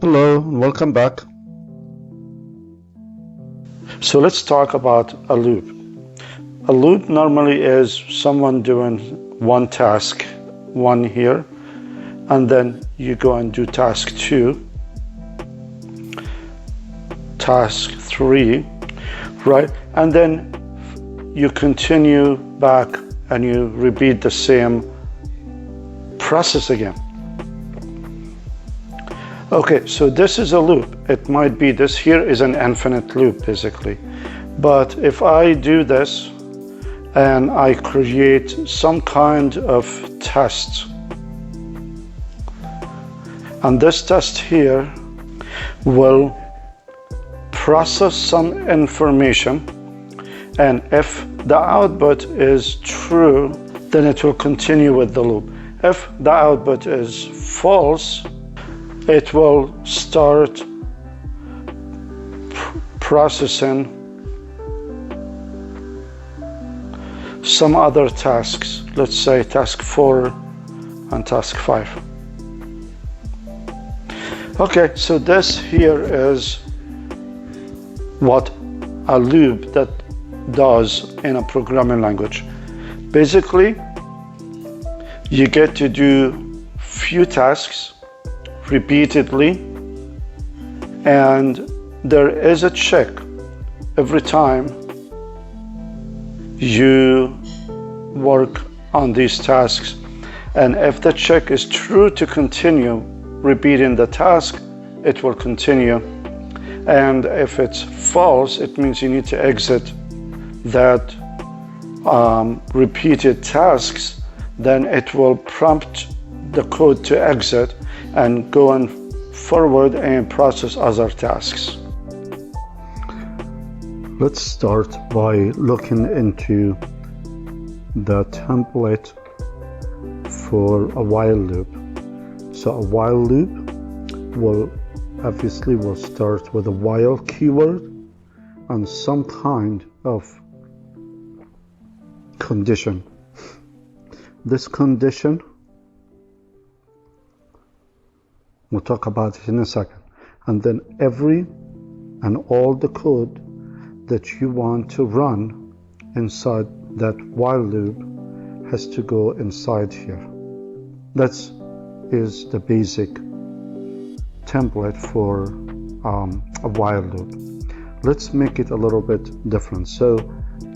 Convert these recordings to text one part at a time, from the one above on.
Hello and welcome back. So let's talk about a loop. A loop normally is someone doing one task, one here, and then you go and do task 2, task 3, right? And then you continue back and you repeat the same process again. Okay, so this is a loop. It might be this here is an infinite loop basically. But if I do this and I create some kind of test, and this test here will process some information, and if the output is true, then it will continue with the loop. If the output is false, it will start processing some other tasks, let's say task 4 and task 5. Okay, so this here is what a loop that does in a programming language. Basically, you get to do few tasks repeatedly, and there is a check every time you work on these tasks, and if the check is true to continue repeating the task, it will continue, and if it's false, it means you need to exit that repeated tasks. Then it will prompt the code to exit and go on forward and process other tasks. Let's start by looking into the template for a while loop. So a while loop will start with a while keyword and some kind of condition. This condition, we'll talk about it in a second. And then every and all the code that you want to run inside that while loop has to go inside here. That is the basic template for a while loop. Let's make it a little bit different. So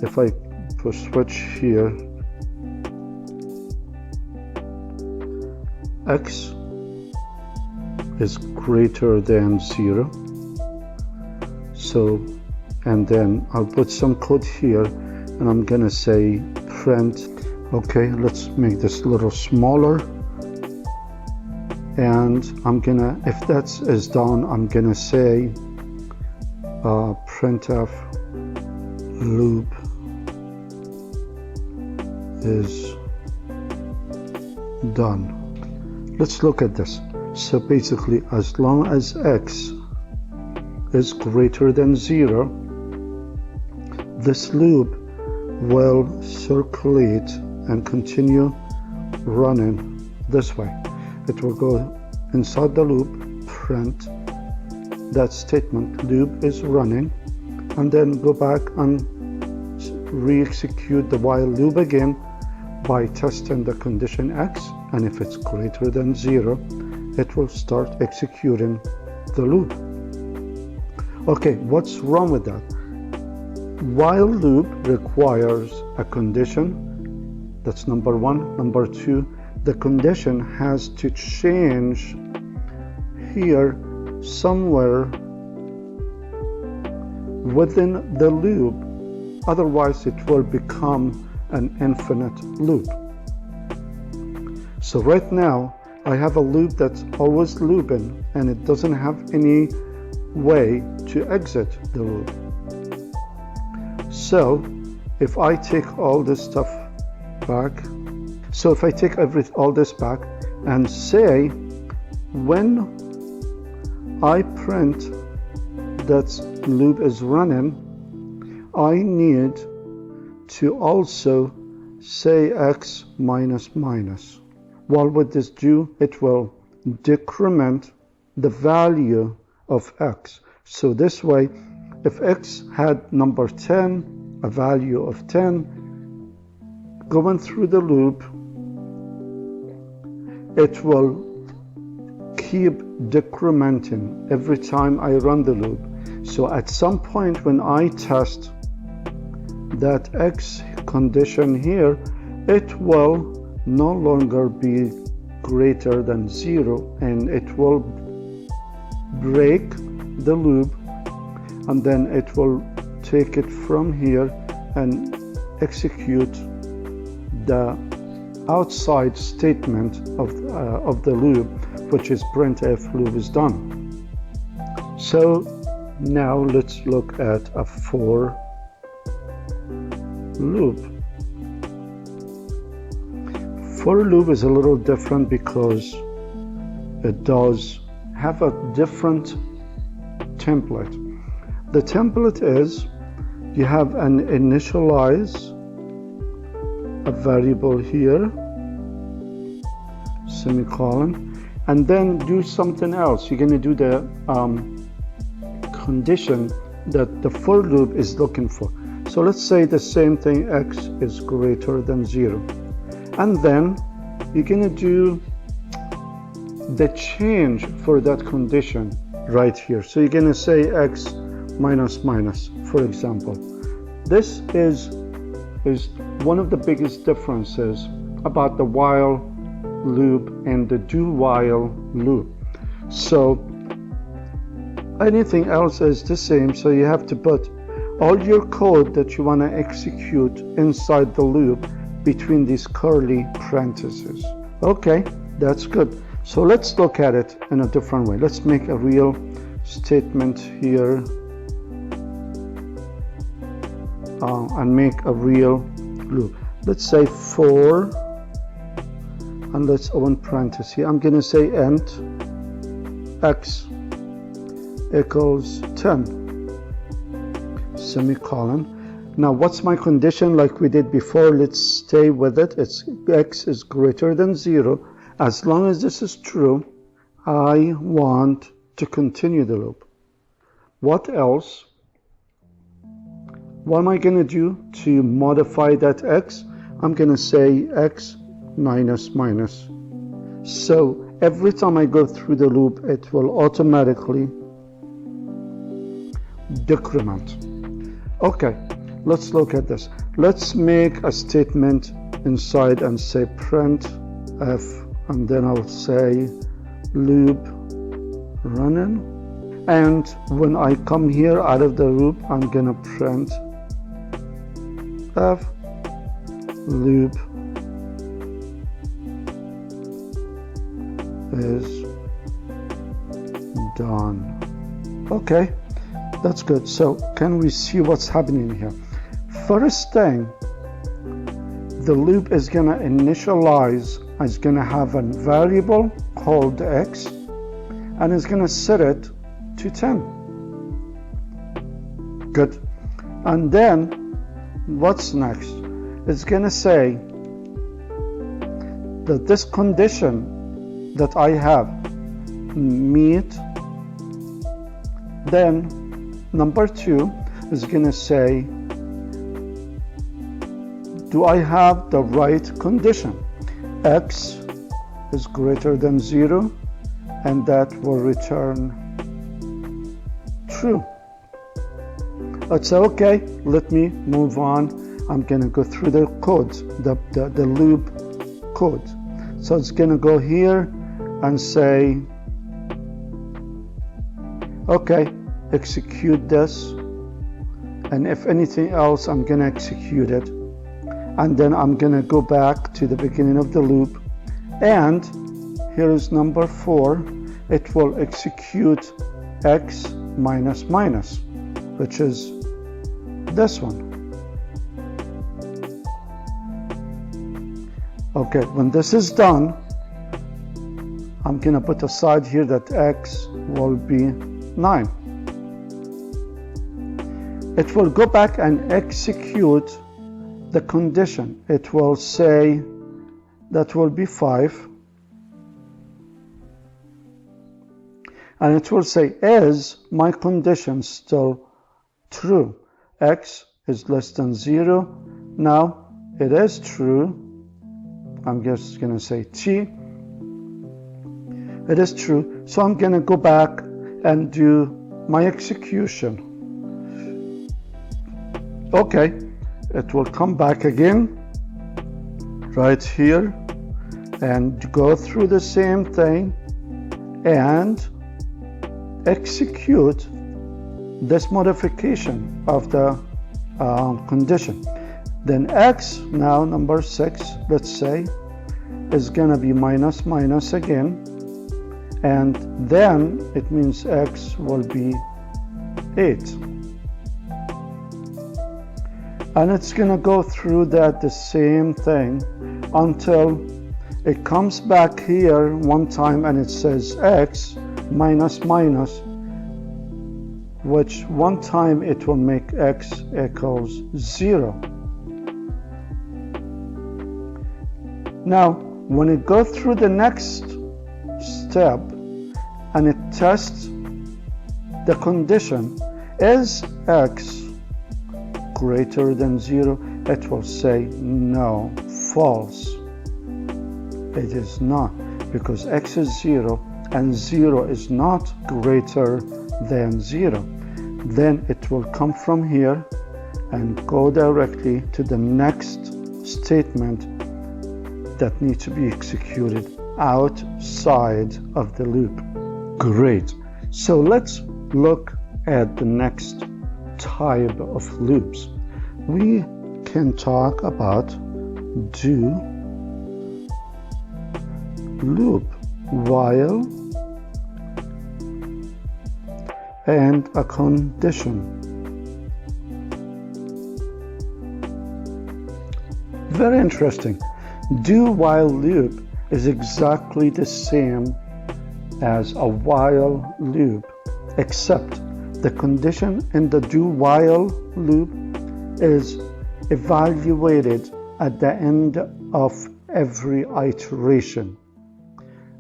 if I push switch here, x is greater than 0. So, and then I'll put some code here and I'm gonna say print. Okay, let's make this a little smaller, and I'm gonna, if that is done, I'm gonna say printf loop is done. Let's look at this. So basically, as long as x is greater than 0, this loop will circulate and continue running this way. It will go inside the loop, print that statement, loop is running, and then go back and re-execute the while loop again by testing the condition x, and if it's greater than 0, it will start executing the loop. Okay, what's wrong with that? While loop requires a condition, that's number 1. Number 2, the condition has to change here somewhere within the loop, otherwise it will become an infinite loop. So right now I have a loop that's always looping and it doesn't have any way to exit the loop. So if I take all this stuff back, so if I take all this back and say when I print that loop is running, I need to also say x minus minus. What would this do? It will decrement the value of x. So this way, if x had number 10, a value of 10, going through the loop, it will keep decrementing every time I run the loop. So at some point when I test that x condition here, it will no longer be greater than 0, and it will break the loop, and then it will take it from here and execute the outside statement of the loop, which is printf loop is done. So now let's look at a for loop. For loop is a little different because it does have a different template. The template is you have an initialize a variable here, semicolon, and then do something else. You're going to do the condition that the for loop is looking for. So let's say the same thing, x is greater than 0. And then you're going to do the change for that condition right here. So you're going to say x minus minus, for example. This is one of the biggest differences about the while loop and the do while loop. So anything else is the same, so you have to put all your code that you want to execute inside the loop between these curly parentheses. Okay, that's good. So let's look at it in a different way. Let's make a real statement here and make a real loop. Let's say for, and let's open parenthesis here. I'm going to say int x equals 10, semicolon. Now what's my condition like we did before? Let's stay with it. It's x is greater than 0. As long as this is true, I want to continue the loop. What else? What am I going to do to modify that x? I'm going to say x minus minus. So every time I go through the loop, it will automatically decrement. Okay, let's look at this. Let's make a statement inside and say print f, and then I'll say loop running. And when I come here out of the loop, I'm gonna print f loop is done. Okay, that's good. So can we see what's happening here? First thing, the loop is gonna initialize, it's gonna have a variable called x, and it's gonna set it to 10. Good. And then what's next? It's gonna say that this condition that I have meet. Then number 2 is gonna say, do I have the right condition? X is greater than 0, and that will return true. Let's say, okay, let me move on. I'm gonna go through the code, the loop code. So it's gonna go here and say, okay, execute this, and if anything else, I'm gonna execute it. And then I'm gonna go back to the beginning of the loop, and here is number 4. It will execute x minus minus, which is this one. Okay, when this is done, I'm gonna put aside here that x will be 9. It will go back and execute the condition. It will say that will be 5. And it will say, is my condition still true? X is less than 0. Now it is true. I'm just going to say T. It is true. So I'm going to go back and do my execution. Okay, it will come back again right here and go through the same thing and execute this modification of the condition. Then X, now number 6, let's say, is gonna be minus minus again, and then it means X will be 8. And it's gonna go through that the same thing until it comes back here one time and it says X minus minus, which one time it will make X equals 0. Now, when it goes through the next step and it tests the condition, is X greater than 0? It will say no, false. It is not, because X is 0 and 0 is not greater than 0. Then it will come from here and go directly to the next statement that needs to be executed outside of the loop. Great. So let's look at the next type of loops. We can talk about do loop while and a condition. Very interesting. Do while loop is exactly the same as a while loop, except the condition in the do while loop is evaluated at the end of every iteration.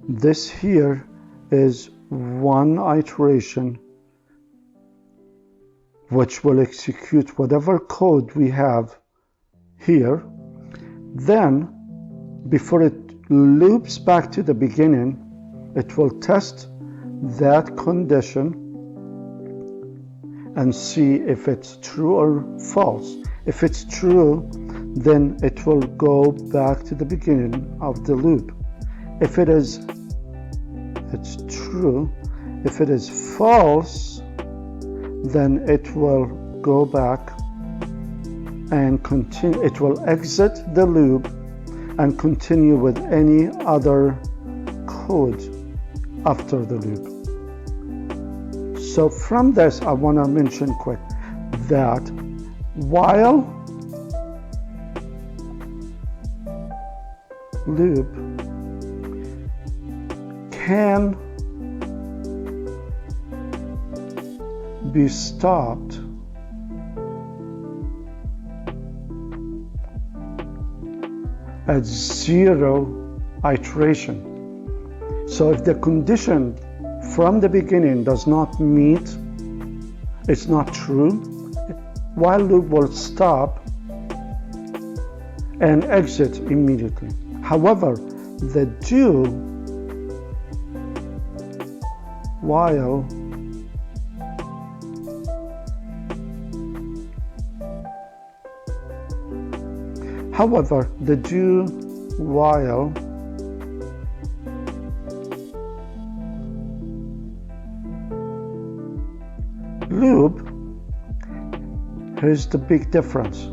This here is one iteration which will execute whatever code we have here. Then, before it loops back to the beginning, it will test that condition and see if it's true or false. If it's true, then it will go back to the beginning of the loop. If it's true. If it is false, then it will go back and continue. It will exit the loop and continue with any other code after the loop. So from this, I want to mention quick that while loop can be stopped at 0 iteration. So if the condition from the beginning does not meet, it's not true, while loop will stop and exit immediately. However, the do while loop, here's the big difference,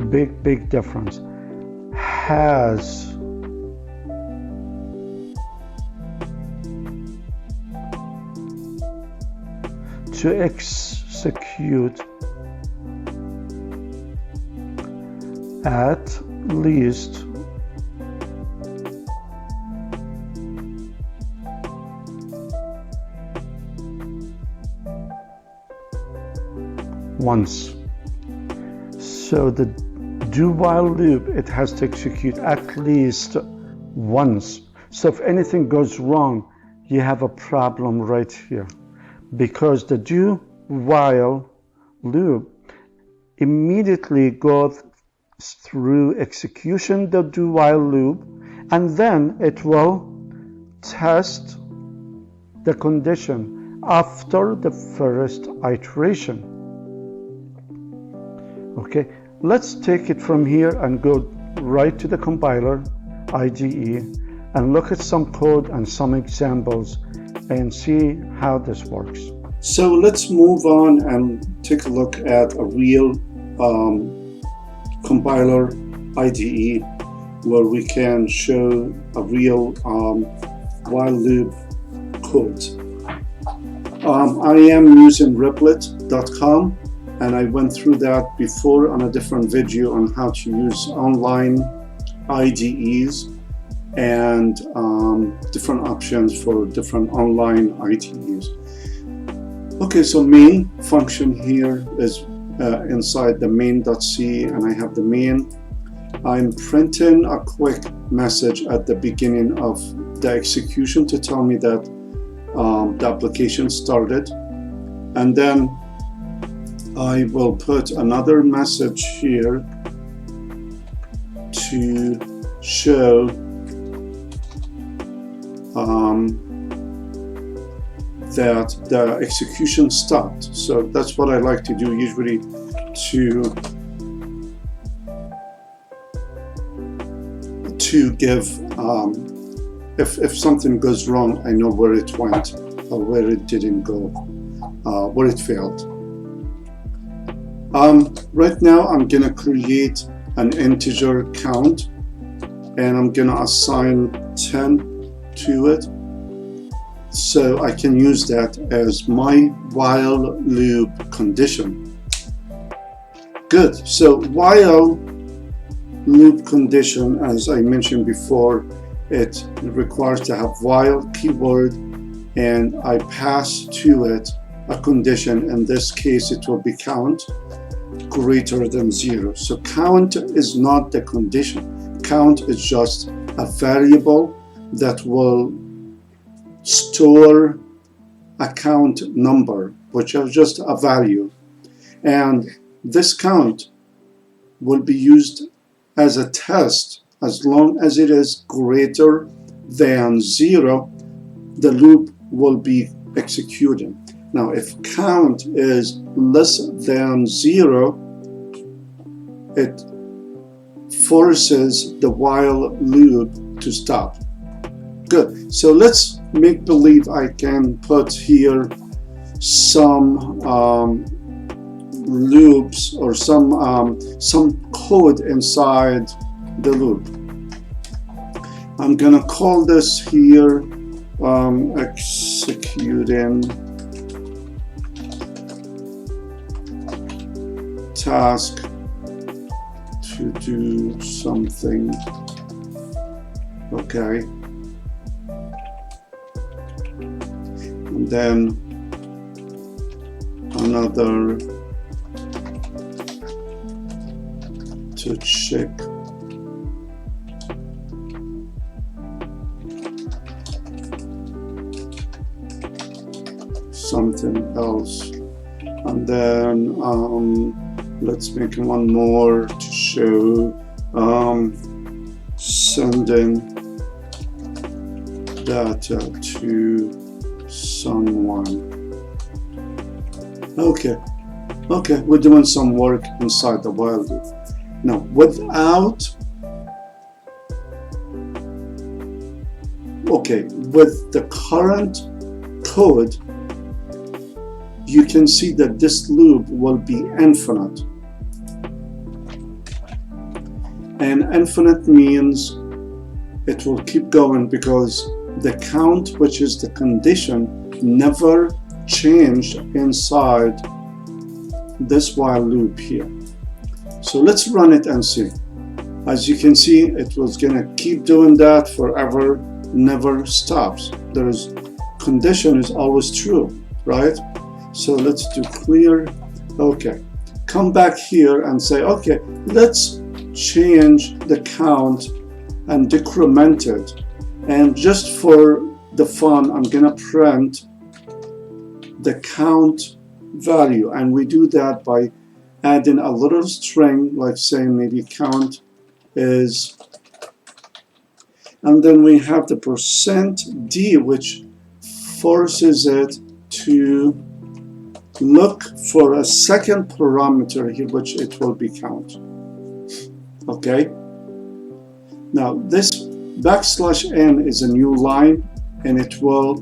big difference, has to execute at least once. So the do while loop, it has to execute at least once. So if anything goes wrong, you have a problem right here. because the do while loop immediately goes through execution the do while loop, and then it will test the condition after the first iteration. Okay, let's take it from here and go right to the compiler IDE and look at some code and some examples and see how this works. So let's move on and take a look at a real compiler IDE where we can show a real while loop code. I am using replit.com, and I went through that before on a different video on how to use online IDEs and different options for different online IDEs. Okay, so main function here is inside the main.c, and I have the main. I'm printing a quick message at the beginning of the execution to tell me that the application started, and then I will put another message here to show that the execution stopped. So that's what I like to do usually, to give if something goes wrong, I know where it went or where it didn't go, where it failed. Right now I'm gonna create an integer count, and I'm gonna assign 10 to it, so I can use that as my while loop condition. Good. So while loop condition, as I mentioned before, it requires to have while keyword, and I pass to it a condition. In this case it will be count greater than 0. So count is not the condition. Count is just a variable that will store a count number, which is just a value, and this count will be used as a test. As long as it is greater than 0, the loop will be executing. Now if count is less than 0, it forces the while loop to stop. Good. So let's make believe I can put here some loops or some code inside the loop. I'm gonna call this here executing task to do something. Okay, and then another to check something else, and then let's make one more to show sending data to someone. Okay, we're doing some work inside the while loop. Now with the current code, you can see that this loop will be infinite. And infinite means it will keep going because the count, which is the condition, never changed inside this while loop here. So let's run it and see. As you can see, it was gonna keep doing that forever, never stops. There's condition is always true, right? So let's do clear. Okay, come back here and say, okay, let's change the count and decrement it. And just for the fun, I'm gonna print the count value, and we do that by adding a little string, like saying maybe count is, and then we have the %d, which forces it to look for a second parameter here, which it will be count. Okay, now this \n is a new line, and it will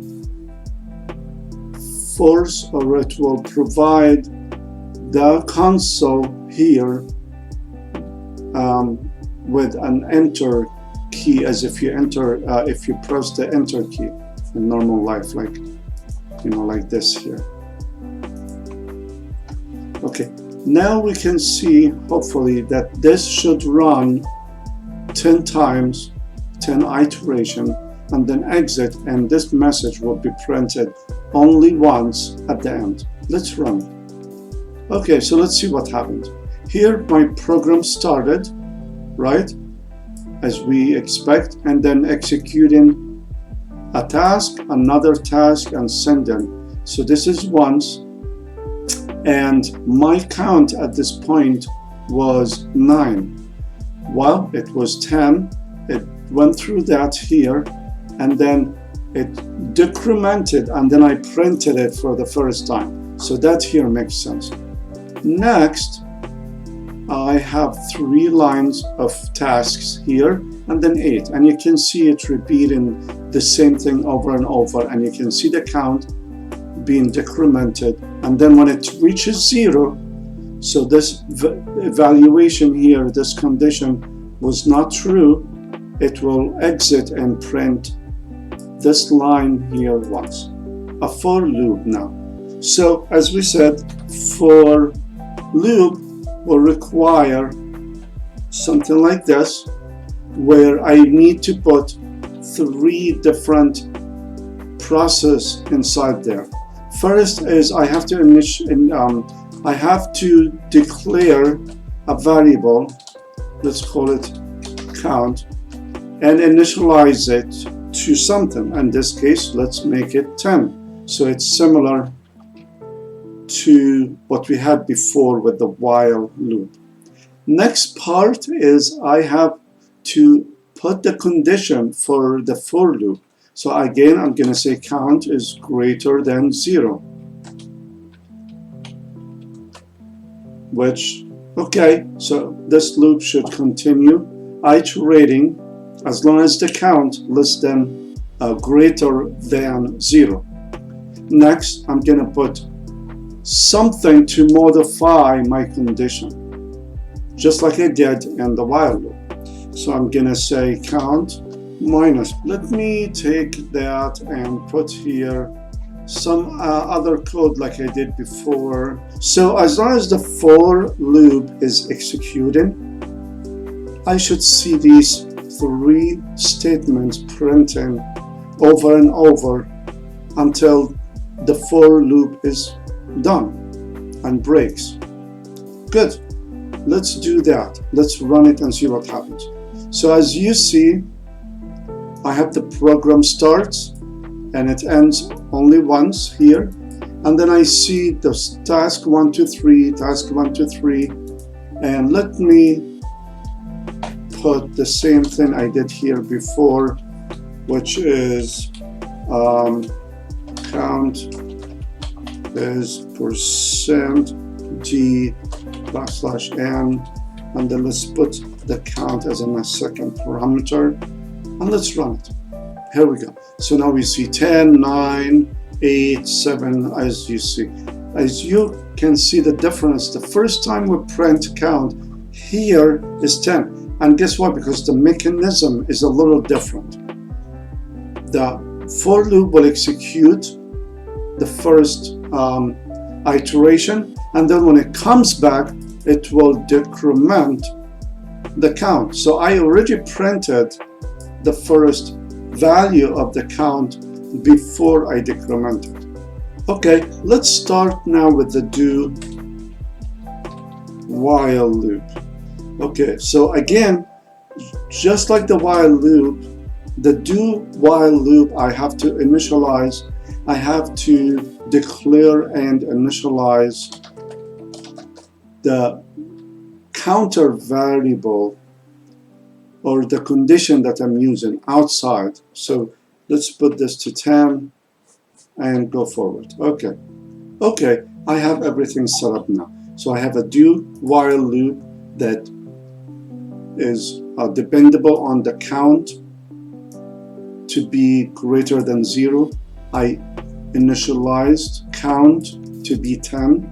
force, or it will provide the console here with an enter key, as if you enter, if you press the enter key in normal life, like, you know, like this here. Okay, now we can see, hopefully, that this should run 10 times, 10 iteration, and then exit, and this message will be printed only once at the end. Let's run it. Okay, so let's see what happened. Here my program started, right, as we expect, and then executing a task, another task, and sending. So this is once, and my count at this point was 9. Well, it was 10. It went through that here, and then it decremented, and then I printed it for the first time. So that here makes sense. Next, I have 3 lines of tasks here, and then 8, and you can see it repeating the same thing over and over, and you can see the count being decremented, and then when it reaches 0, so this evaluation here, this condition was not true, it will exit and print this line here once. A for loop now. So as we said, for loop will require something like this, where I need to put 3 different processes inside there. First is I have to declare a variable, let's call it count, and initialize it to something. In this case, let's make it 10. So it's similar to what we had before with the while loop. Next part is I have to put the condition for the for loop. So again, I'm going to say count is greater than 0. Which, okay, so this loop should continue iterating as long as the count less than greater than 0. Next, I'm going to put something to modify my condition, just like I did in the while loop. So I'm going to say count minus. Let me take that and put here some other code like I did before. So as long as the for loop is executing, I should see these 3 statements printing over and over until the for loop is done and breaks. Good. Let's do that. Let's run it and see what happens. So as you see, I have the program starts and it ends only once here, and then I see the task 1 2 3, task 1 2 3, and let me put the same thing I did here before, which is count is %d \n, and then let's put the count as a second parameter, and let's run it. Here we go. So now we see 10, 9, 8, 7, as you see. As you can see the difference, the first time we print count, here is 10. And guess what? Because the mechanism is a little different. The for loop will execute the first iteration, and then when it comes back, it will decrement the count. So I already printed the first value of the count before I decremented. Okay, let's start now with the do while loop. Okay, so again, just like the while loop, the do while loop, I have to initialize, I have to declare and initialize the counter variable or the condition that I'm using outside. So let's put this to 10 and go forward. Okay, I have everything set up now. So I have a do while loop that is dependable on the count to be greater than 0. I initialized count to be 10.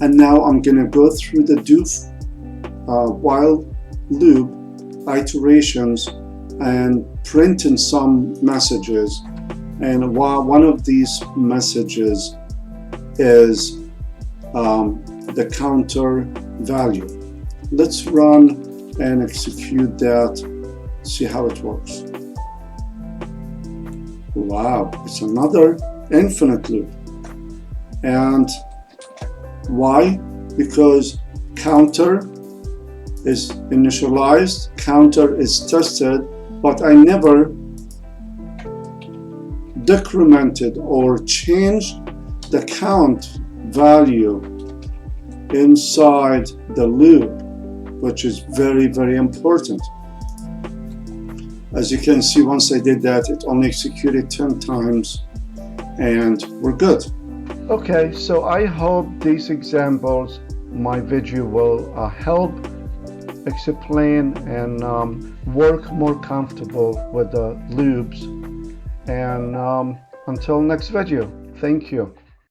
And now I'm going to go through the do while loop iterations and print in some messages. And one of these messages is the counter value. Let's run and execute that, see how it works. Wow, it's another infinite loop. And why? Because counter is initialized, counter is tested, but I never decremented or changed the count value inside the loop, which is very, very important. As you can see, once I did that, it only executed 10 times and we're good. Okay, so I hope these examples, my video will help explain and work more comfortable with the loops. And until next video, thank you.